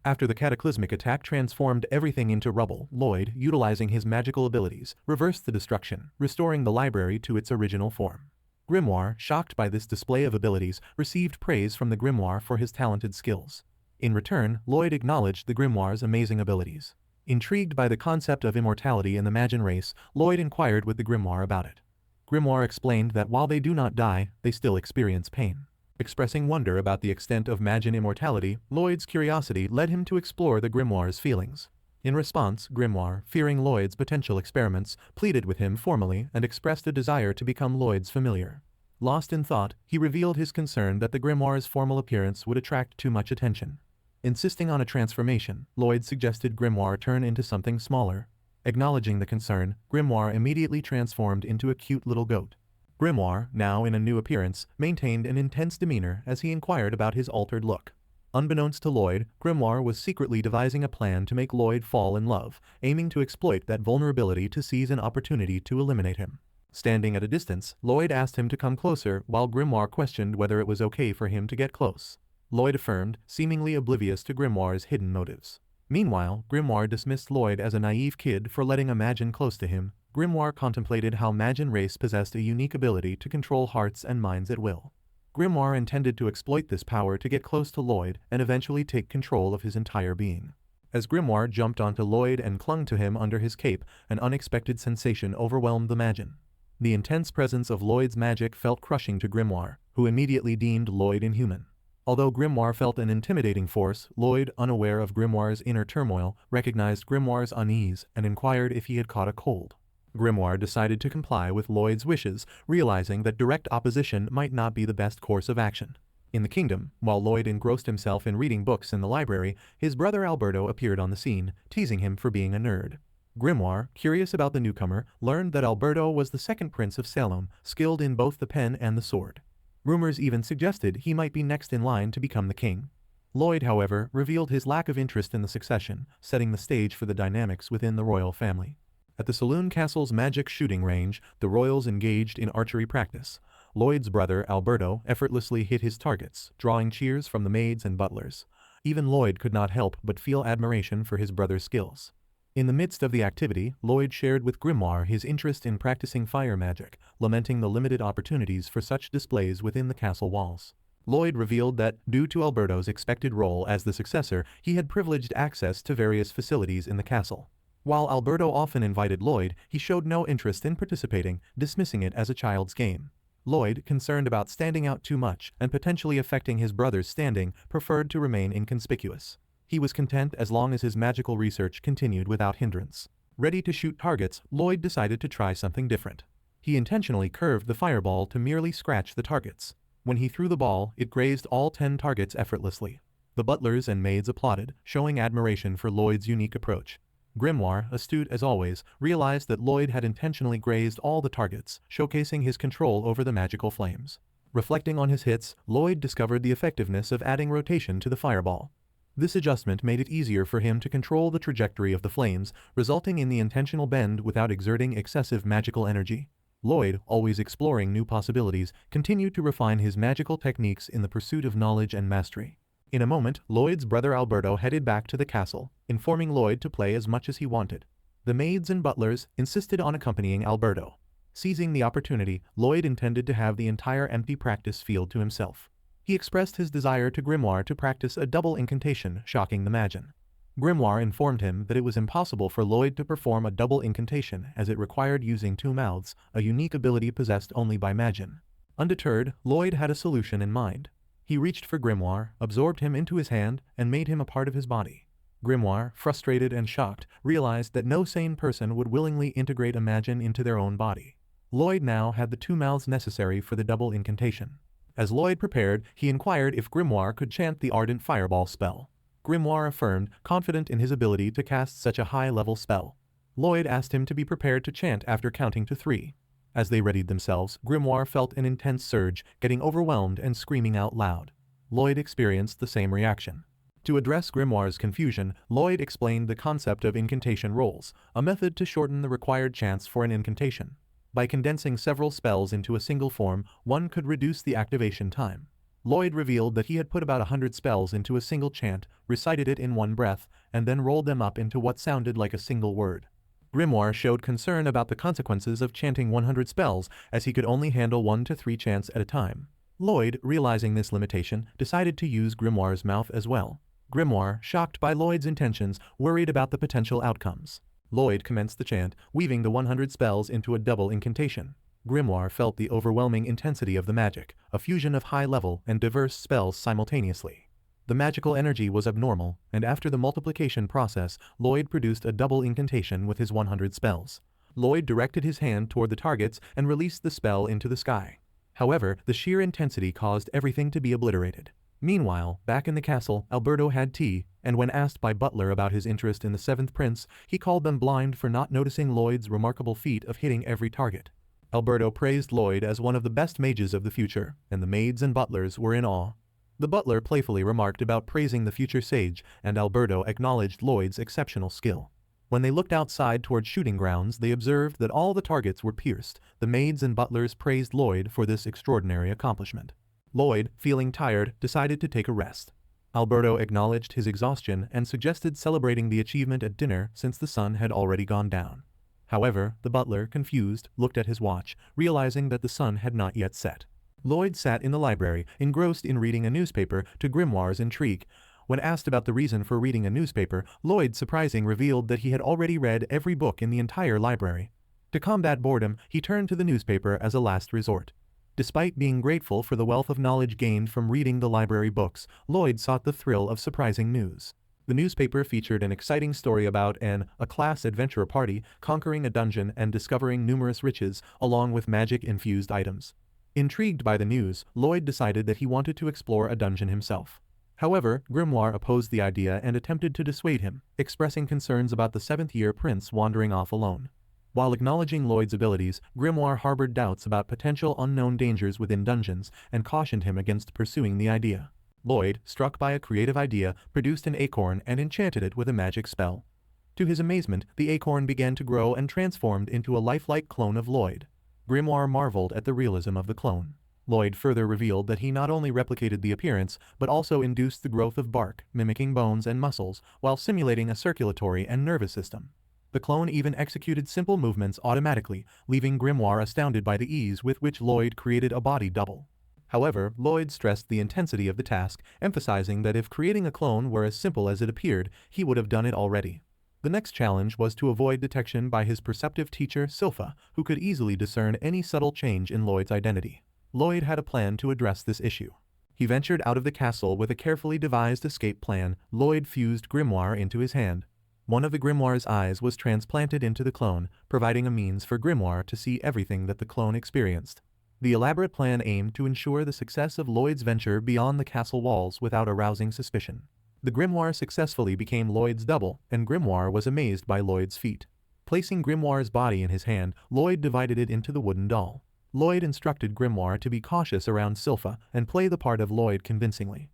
After the cataclysmic attack transformed everything into rubble, Lloyd, utilizing his magical abilities, reversed the destruction, restoring the library to its original form. Grimoire, shocked by this display of abilities, received praise from the grimoire for his talented skills. In return, Lloyd acknowledged the grimoire's amazing abilities. Intrigued by the concept of immortality in the Magian race, Lloyd inquired with the grimoire about it. Grimoire explained that while they do not die, they still experience pain. Expressing wonder about the extent of Magian immortality, Lloyd's curiosity led him to explore the grimoire's feelings. In response, Grimoire, fearing Lloyd's potential experiments, pleaded with him formally and expressed a desire to become Lloyd's familiar. Lost in thought, he revealed his concern that the grimoire's formal appearance would attract too much attention. Insisting on a transformation, Lloyd suggested Grimoire turn into something smaller. Acknowledging the concern, Grimoire immediately transformed into a cute little goat. Grimoire, now in a new appearance, maintained an intense demeanor as he inquired about his altered look. Unbeknownst to Lloyd, Grimoire was secretly devising a plan to make Lloyd fall in love, aiming to exploit that vulnerability to seize an opportunity to eliminate him. Standing at a distance, Lloyd asked him to come closer while Grimoire questioned whether it was okay for him to get close. Lloyd affirmed, seemingly oblivious to Grimoire's hidden motives. Meanwhile, Grimoire dismissed Lloyd as a naive kid for letting a Magian close to him. Grimoire contemplated how Magian race possessed a unique ability to control hearts and minds at will. Grimoire intended to exploit this power to get close to Lloyd and eventually take control of his entire being. As Grimoire jumped onto Lloyd and clung to him under his cape, an unexpected sensation overwhelmed the Magian. The intense presence of Lloyd's magic felt crushing to Grimoire, who immediately deemed Lloyd inhuman. Although Grimoire felt an intimidating force, Lloyd, unaware of Grimoire's inner turmoil, recognized Grimoire's unease and inquired if he had caught a cold. Grimoire decided to comply with Lloyd's wishes, realizing that direct opposition might not be the best course of action. In the kingdom, while Lloyd engrossed himself in reading books in the library, his brother Alberto appeared on the scene, teasing him for being a nerd. Grimoire, curious about the newcomer, learned that Alberto was the second prince of Salem, skilled in both the pen and the sword. Rumors even suggested he might be next in line to become the king. Lloyd, however, revealed his lack of interest in the succession, setting the stage for the dynamics within the royal family. At the Saloon Castle's magic shooting range, the royals engaged in archery practice. Lloyd's brother, Alberto, effortlessly hit his targets, drawing cheers from the maids and butlers. Even Lloyd could not help but feel admiration for his brother's skills. In the midst of the activity, Lloyd shared with Grimoire his interest in practicing fire magic, lamenting the limited opportunities for such displays within the castle walls. Lloyd revealed that, due to Alberto's expected role as the successor, he had privileged access to various facilities in the castle. While Alberto often invited Lloyd, he showed no interest in participating, dismissing it as a child's game. Lloyd, concerned about standing out too much and potentially affecting his brother's standing, preferred to remain inconspicuous. He was content as long as his magical research continued without hindrance. Ready to shoot targets, Lloyd decided to try something different. He intentionally curved the fireball to merely scratch the targets. When he threw the ball, it grazed all 10 targets effortlessly. The butlers and maids applauded, showing admiration for Lloyd's unique approach. Grimoire, astute as always, realized that Lloyd had intentionally grazed all the targets, showcasing his control over the magical flames. Reflecting on his hits, Lloyd discovered the effectiveness of adding rotation to the fireball. This adjustment made it easier for him to control the trajectory of the flames, resulting in the intentional bend without exerting excessive magical energy. Lloyd, always exploring new possibilities, continued to refine his magical techniques in the pursuit of knowledge and mastery. In a moment, Lloyd's brother Alberto headed back to the castle, informing Lloyd to play as much as he wanted. The maids and butlers insisted on accompanying Alberto. Seizing the opportunity, Lloyd intended to have the entire empty practice field to himself. He expressed his desire to Grimoire to practice a double incantation, shocking the Magian. Grimoire informed him that it was impossible for Lloyd to perform a double incantation as it required using 2 mouths, a unique ability possessed only by Magian. Undeterred, Lloyd had a solution in mind. He reached for Grimoire, absorbed him into his hand, and made him a part of his body. Grimoire, frustrated and shocked, realized that no sane person would willingly integrate a Magian into their own body. Lloyd now had the 2 mouths necessary for the double incantation. As Lloyd prepared, he inquired if Grimoire could chant the Ardent Fireball spell. Grimoire affirmed, confident in his ability to cast such a high-level spell. Lloyd asked him to be prepared to chant after counting to 3. As they readied themselves, Grimoire felt an intense surge, getting overwhelmed and screaming out loud. Lloyd experienced the same reaction. To address Grimoire's confusion, Lloyd explained the concept of incantation rolls, a method to shorten the required chants for an incantation. By condensing several spells into a single form, one could reduce the activation time. Lloyd revealed that he had put about 100 spells into a single chant, recited it in one breath, and then rolled them up into what sounded like a single word. Grimoire showed concern about the consequences of chanting 100 spells, as he could only handle 1 to 3 chants at a time. Lloyd, realizing this limitation, decided to use Grimoire's mouth as well. Grimoire, shocked by Lloyd's intentions, worried about the potential outcomes. Lloyd commenced the chant, weaving the 100 spells into a double incantation. Grimoire felt the overwhelming intensity of the magic, a fusion of high-level and diverse spells simultaneously. The magical energy was abnormal, and after the multiplication process, Lloyd produced a double incantation with his 100 spells. Lloyd directed his hand toward the targets and released the spell into the sky. However, the sheer intensity caused everything to be obliterated. Meanwhile, back in the castle, Alberto had tea, and when asked by Butler about his interest in the 7th Prince, he called them blind for not noticing Lloyd's remarkable feat of hitting every target. Alberto praised Lloyd as one of the best mages of the future, and the maids and butlers were in awe. The butler playfully remarked about praising the future sage, and Alberto acknowledged Lloyd's exceptional skill. When they looked outside toward shooting grounds, they observed that all the targets were pierced. The maids and butlers praised Lloyd for this extraordinary accomplishment. Lloyd, feeling tired, decided to take a rest. Alberto acknowledged his exhaustion and suggested celebrating the achievement at dinner since the sun had already gone down. However, the butler, confused, looked at his watch, realizing that the sun had not yet set. Lloyd sat in the library, engrossed in reading a newspaper, to Grimoire's intrigue. When asked about the reason for reading a newspaper, Lloyd, surprising, revealed that he had already read every book in the entire library. To combat boredom, he turned to the newspaper as a last resort. Despite being grateful for the wealth of knowledge gained from reading the library books, Lloyd sought the thrill of surprising news. The newspaper featured an exciting story about a class adventure party conquering a dungeon and discovering numerous riches, along with magic-infused items. Intrigued by the news, Lloyd decided that he wanted to explore a dungeon himself. However, Grimoire opposed the idea and attempted to dissuade him, expressing concerns about the 7th-year prince wandering off alone. While acknowledging Lloyd's abilities, Grimoire harbored doubts about potential unknown dangers within dungeons and cautioned him against pursuing the idea. Lloyd, struck by a creative idea, produced an acorn and enchanted it with a magic spell. To his amazement, the acorn began to grow and transformed into a lifelike clone of Lloyd. Grimoire marveled at the realism of the clone. Lloyd further revealed that he not only replicated the appearance, but also induced the growth of bark, mimicking bones and muscles, while simulating a circulatory and nervous system. The clone even executed simple movements automatically, leaving Grimoire astounded by the ease with which Lloyd created a body double. However, Lloyd stressed the intensity of the task, emphasizing that if creating a clone were as simple as it appeared, he would have done it already. The next challenge was to avoid detection by his perceptive teacher Silpha, who could easily discern any subtle change in Lloyd's identity. Lloyd had a plan to address this issue. He ventured out of the castle with a carefully devised escape plan. Lloyd fused Grimoire into his hand. One of the Grimoire's eyes was transplanted into the clone, providing a means for Grimoire to see everything that the clone experienced. The elaborate plan aimed to ensure the success of Lloyd's venture beyond the castle walls without arousing suspicion. The Grimoire successfully became Lloyd's double, and Grimoire was amazed by Lloyd's feat. Placing Grimoire's body in his hand, Lloyd divided it into the wooden doll. Lloyd instructed Grimoire to be cautious around Silpha and play the part of Lloyd convincingly.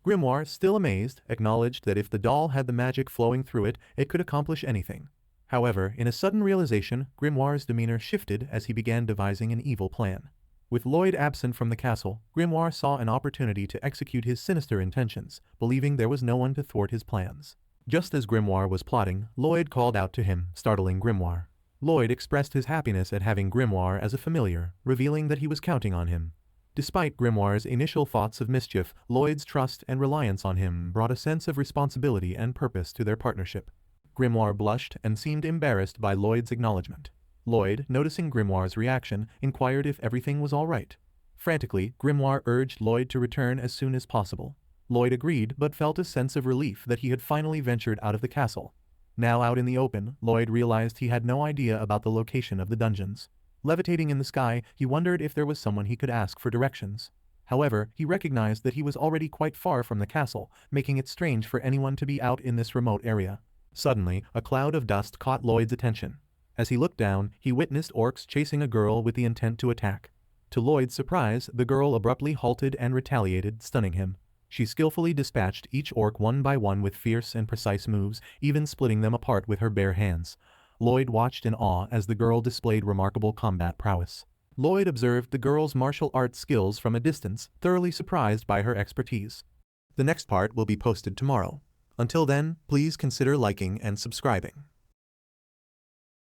Grimoire, still amazed, acknowledged that if the doll had the magic flowing through it, it could accomplish anything. However, in a sudden realization, Grimoire's demeanor shifted as he began devising an evil plan. With Lloyd absent from the castle, Grimoire saw an opportunity to execute his sinister intentions, believing there was no one to thwart his plans. Just as Grimoire was plotting, Lloyd called out to him, startling Grimoire. Lloyd expressed his happiness at having Grimoire as a familiar, revealing that he was counting on him. Despite Grimoire's initial thoughts of mischief, Lloyd's trust and reliance on him brought a sense of responsibility and purpose to their partnership. Grimoire blushed and seemed embarrassed by Lloyd's acknowledgement. Lloyd, noticing Grimoire's reaction, inquired if everything was all right. Frantically, Grimoire urged Lloyd to return as soon as possible. Lloyd agreed, but felt a sense of relief that he had finally ventured out of the castle. Now out in the open, Lloyd realized he had no idea about the location of the dungeons. Levitating in the sky, he wondered if there was someone he could ask for directions. However, he recognized that he was already quite far from the castle, making it strange for anyone to be out in this remote area. Suddenly, a cloud of dust caught Lloyd's attention. As he looked down, he witnessed orcs chasing a girl with the intent to attack. To Lloyd's surprise, the girl abruptly halted and retaliated, stunning him. She skillfully dispatched each orc one by one with fierce and precise moves, even splitting them apart with her bare hands. Lloyd watched in awe as the girl displayed remarkable combat prowess. Lloyd observed the girl's martial arts skills from a distance, thoroughly surprised by her expertise. The next part will be posted tomorrow. Until then, please consider liking and subscribing.